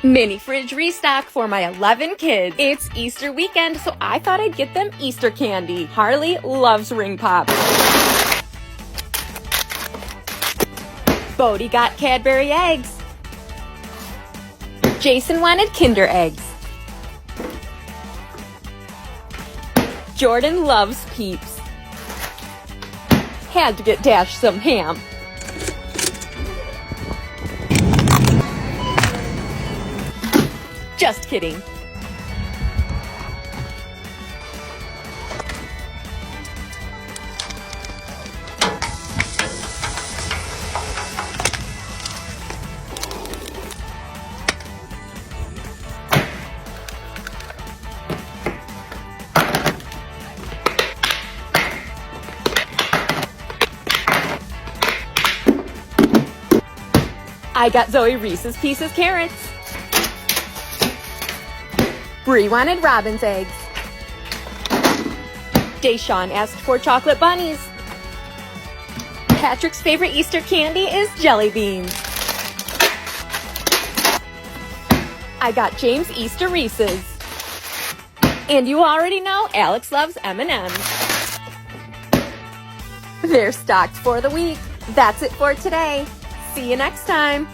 Mini fridge restock for my 11 kids. It's Easter weekend, so I thought I'd get them Easter candy. Harley loves ring pop. Bodie got Cadbury eggs. Jason wanted Kinder eggs. Jordan loves Peeps. Had to get Dash some ham. Just kidding. I got Zoe Reese's Pieces carrots. Bree wanted Robin's eggs. Deshawn asked for chocolate bunnies. Patrick's favorite Easter candy is jelly beans. I got James Easter Reese's. And you already know Alex loves M&M's. They're stocked for the week. That's it for today. See you next time.